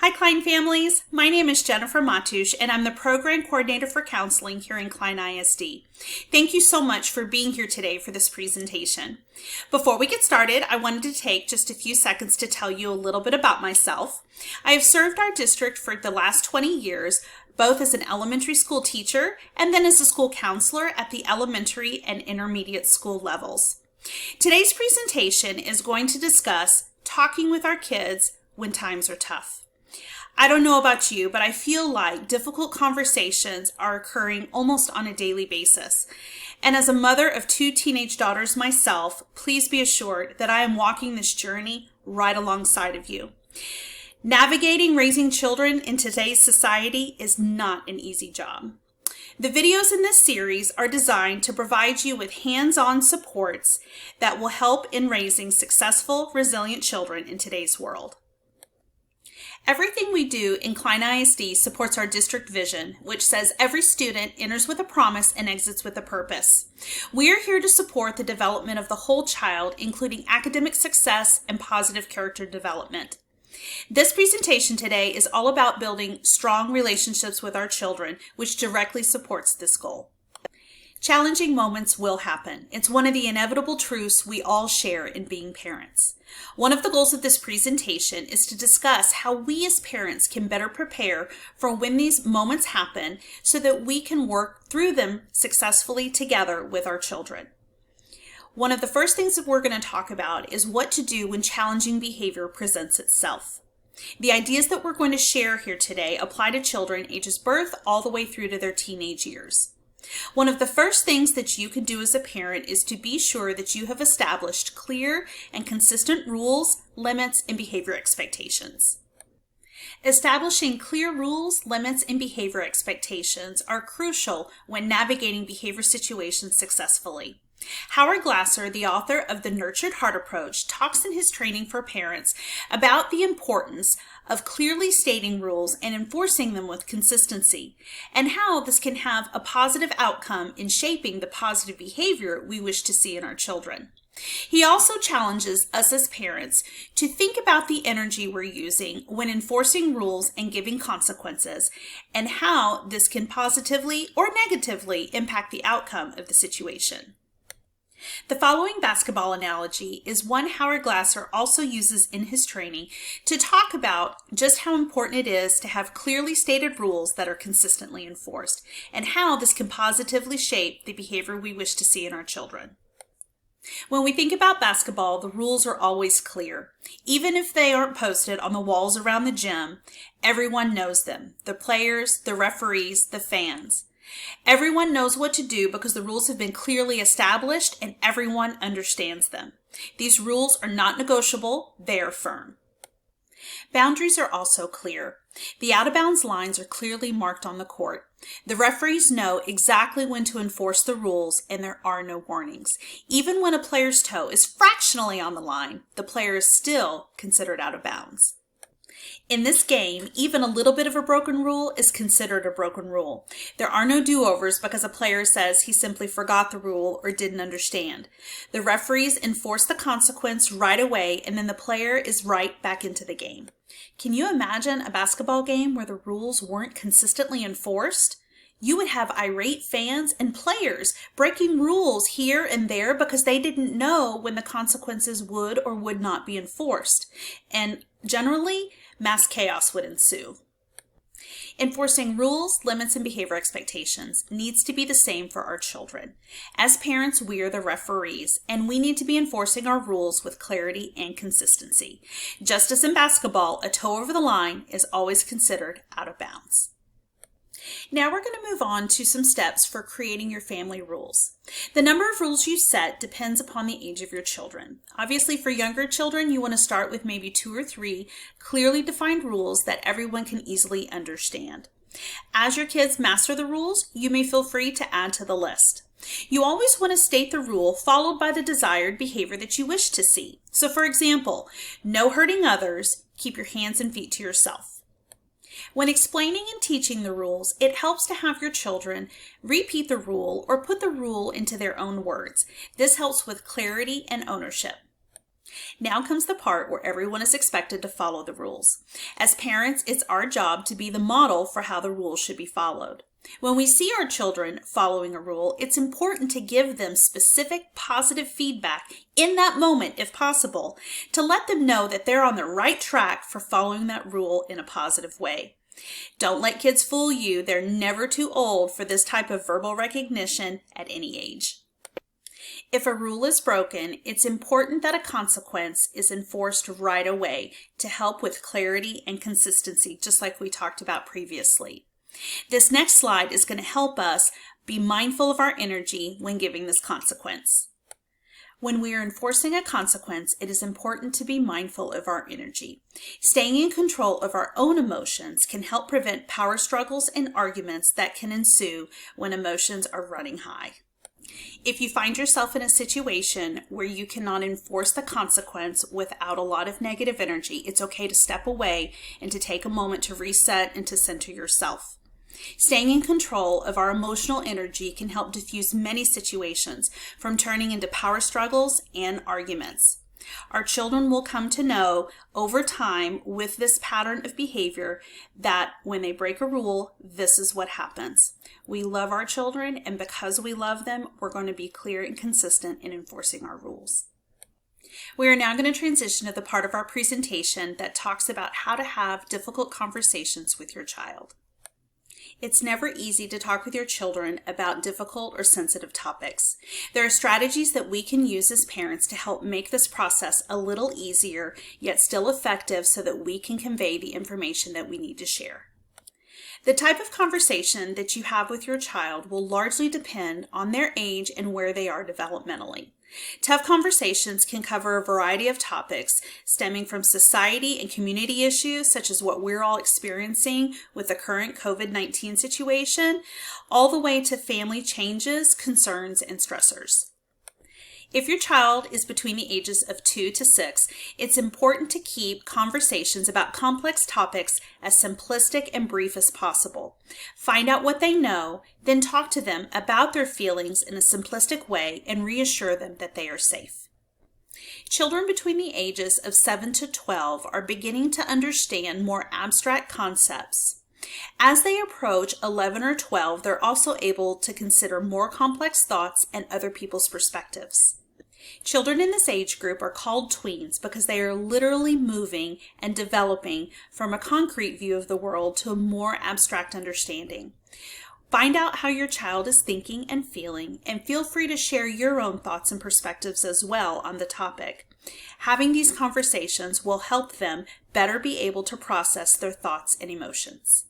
Hi Klein families, my name is Jennifer Matush and I'm the Program Coordinator for Counseling here in Klein ISD. Thank you so much for being here today for this presentation. Before we get started, I wanted to take just a few seconds to tell you a little bit about myself. I have served our district for the last 20 years, both as an elementary school teacher and then as a school counselor at the elementary and intermediate school levels. Today's presentation is going to discuss talking with our kids when times are tough. I don't know about you, but I feel like difficult conversations are occurring almost on a daily basis. And as a mother of 2 teenage daughters myself, please be assured that I am walking this journey right alongside of you. Navigating raising children in today's society is not an easy job. The videos in this series are designed to provide you with hands-on supports that will help in raising successful, resilient children in today's world. Everything we do in Klein ISD supports our district vision, which says every student enters with a promise and exits with a purpose. We are here to support the development of the whole child, including academic success and positive character development. This presentation today is all about building strong relationships with our children, which directly supports this goal. Challenging moments will happen. It's one of the inevitable truths we all share in being parents. One of the goals of this presentation is to discuss how we as parents can better prepare for when these moments happen so that we can work through them successfully together with our children. One of the first things that we're going to talk about is what to do when challenging behavior presents itself. The ideas that we're going to share here today apply to children ages birth all the way through to their teenage years. One of the first things that you can do as a parent is to be sure that you have established clear and consistent rules, limits, and behavior expectations. Establishing clear rules, limits, and behavior expectations are crucial when navigating behavior situations successfully. Howard Glasser, the author of the Nurtured Heart Approach, talks in his training for parents about the importance of clearly stating rules and enforcing them with consistency, and how this can have a positive outcome in shaping the positive behavior we wish to see in our children. He also challenges us as parents to think about the energy we're using when enforcing rules and giving consequences, and how this can positively or negatively impact the outcome of the situation. The following basketball analogy is one Howard Glasser also uses in his training to talk about just how important it is to have clearly stated rules that are consistently enforced, and how this can positively shape the behavior we wish to see in our children. When we think about basketball, the rules are always clear. Even if they aren't posted on the walls around the gym, everyone knows them: the players, the referees, the fans. Everyone knows what to do because the rules have been clearly established and everyone understands them. These rules are not negotiable, they are firm. Boundaries are also clear. The out-of-bounds lines are clearly marked on the court. The referees know exactly when to enforce the rules and there are no warnings. Even when a player's toe is fractionally on the line, the player is still considered out of bounds. In this game, even a little bit of a broken rule is considered a broken rule. There are no do-overs because a player says he simply forgot the rule or didn't understand. The referees enforce the consequence right away, and then the player is right back into the game. Can you imagine a basketball game where the rules weren't consistently enforced? You would have irate fans and players breaking rules here and there because they didn't know when the consequences would or would not be enforced. And generally, mass chaos would ensue. Enforcing rules, limits, and behavior expectations needs to be the same for our children. As parents, we are the referees, and we need to be enforcing our rules with clarity and consistency. Just as in basketball, a toe over the line is always considered out of bounds. Now we're going to move on to some steps for creating your family rules. The number of rules you set depends upon the age of your children. Obviously, for younger children, you want to start with maybe 2 or 3 clearly defined rules that everyone can easily understand. As your kids master the rules, you may feel free to add to the list. You always want to state the rule followed by the desired behavior that you wish to see. So for example, no hurting others, keep your hands and feet to yourself. When explaining and teaching the rules, it helps to have your children repeat the rule or put the rule into their own words. This helps with clarity and ownership. Now comes the part where everyone is expected to follow the rules. As parents, it's our job to be the model for how the rules should be followed. When we see our children following a rule, it's important to give them specific positive feedback in that moment, if possible, to let them know that they're on the right track for following that rule in a positive way. Don't let kids fool you. They're never too old for this type of verbal recognition at any age. If a rule is broken, it's important that a consequence is enforced right away to help with clarity and consistency, just like we talked about previously. This next slide is going to help us be mindful of our energy when giving this consequence. When we are enforcing a consequence, it is important to be mindful of our energy. Staying in control of our own emotions can help prevent power struggles and arguments that can ensue when emotions are running high. If you find yourself in a situation where you cannot enforce the consequence without a lot of negative energy, it's okay to step away and to take a moment to reset and to center yourself. Staying in control of our emotional energy can help diffuse many situations from turning into power struggles and arguments. Our children will come to know over time with this pattern of behavior that when they break a rule, this is what happens. We love our children, and because we love them, we're going to be clear and consistent in enforcing our rules. We are now going to transition to the part of our presentation that talks about how to have difficult conversations with your child. It's never easy to talk with your children about difficult or sensitive topics. There are strategies that we can use as parents to help make this process a little easier, yet still effective, so that we can convey the information that we need to share. The type of conversation that you have with your child will largely depend on their age and where they are developmentally. Tough conversations can cover a variety of topics stemming from society and community issues, such as what we're all experiencing with the current COVID-19 situation, all the way to family changes, concerns, and stressors. If your child is between the ages of 2 to 6, it's important to keep conversations about complex topics as simplistic and brief as possible. Find out what they know, then talk to them about their feelings in a simplistic way and reassure them that they are safe. Children between the ages of 7 to 12 are beginning to understand more abstract concepts. As they approach 11 or 12, they're also able to consider more complex thoughts and other people's perspectives. Children in this age group are called tweens because they are literally moving and developing from a concrete view of the world to a more abstract understanding. Find out how your child is thinking and feeling, and feel free to share your own thoughts and perspectives as well on the topic. Having these conversations will help them better be able to process their thoughts and emotions.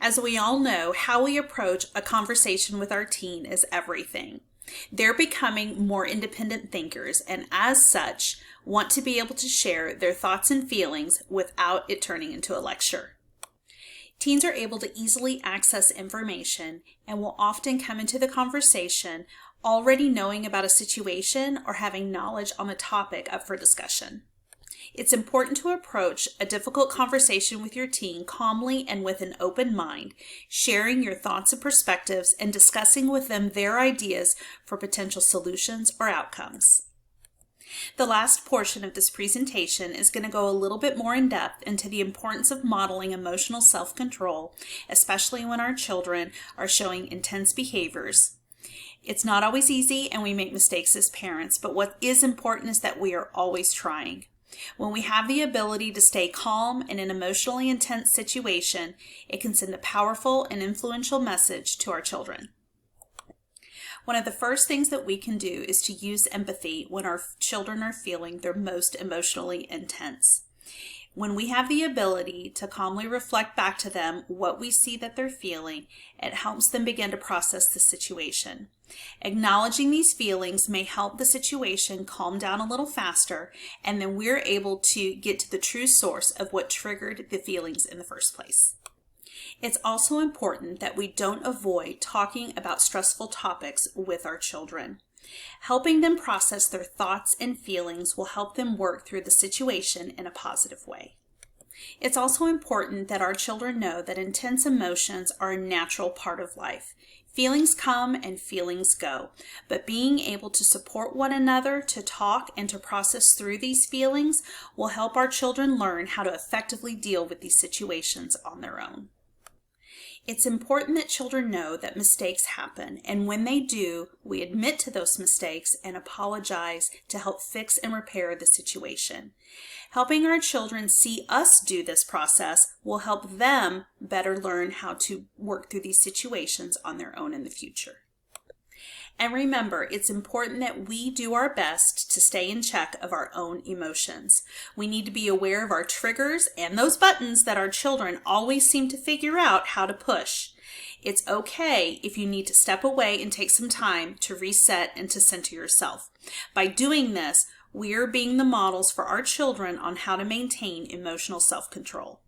As we all know, how we approach a conversation with our teen is everything. They're becoming more independent thinkers, and as such, want to be able to share their thoughts and feelings without it turning into a lecture. Teens are able to easily access information and will often come into the conversation already knowing about a situation or having knowledge on the topic up for discussion. It's important to approach a difficult conversation with your teen calmly and with an open mind, sharing your thoughts and perspectives and discussing with them their ideas for potential solutions or outcomes. The last portion of this presentation is going to go a little bit more in depth into the importance of modeling emotional self-control, especially when our children are showing intense behaviors. It's not always easy and we make mistakes as parents, but what is important is that we are always trying. When we have the ability to stay calm in an emotionally intense situation, it can send a powerful and influential message to our children. One of the first things that we can do is to use empathy when our children are feeling their most emotionally intense. When we have the ability to calmly reflect back to them what we see that they're feeling, it helps them begin to process the situation. Acknowledging these feelings may help the situation calm down a little faster, and then we're able to get to the true source of what triggered the feelings in the first place. It's also important that we don't avoid talking about stressful topics with our children. Helping them process their thoughts and feelings will help them work through the situation in a positive way. It's also important that our children know that intense emotions are a natural part of life. Feelings come and feelings go, but being able to support one another, to talk and to process through these feelings will help our children learn how to effectively deal with these situations on their own. It's important that children know that mistakes happen, and when they do, we admit to those mistakes and apologize to help fix and repair the situation. Helping our children see us do this process will help them better learn how to work through these situations on their own in the future. And remember, it's important that we do our best to stay in check of our own emotions. We need to be aware of our triggers and those buttons that our children always seem to figure out how to push. It's okay if you need to step away and take some time to reset and to center yourself. By doing this, we are being the models for our children on how to maintain emotional self-control.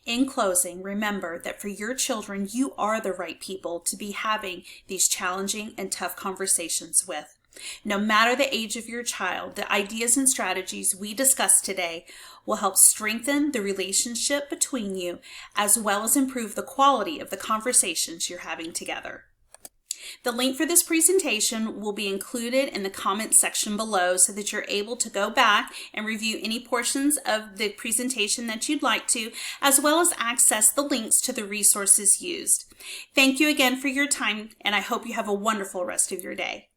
In closing, remember that for your children, you are the right people to be having these challenging and tough conversations with. No matter the age of your child, the ideas and strategies we discussed today will help strengthen the relationship between you, as well as improve the quality of the conversations you're having together. The link for this presentation will be included in the comments section below so that you're able to go back and review any portions of the presentation that you'd like to, as well as access the links to the resources used. Thank you again for your time, and I hope you have a wonderful rest of your day.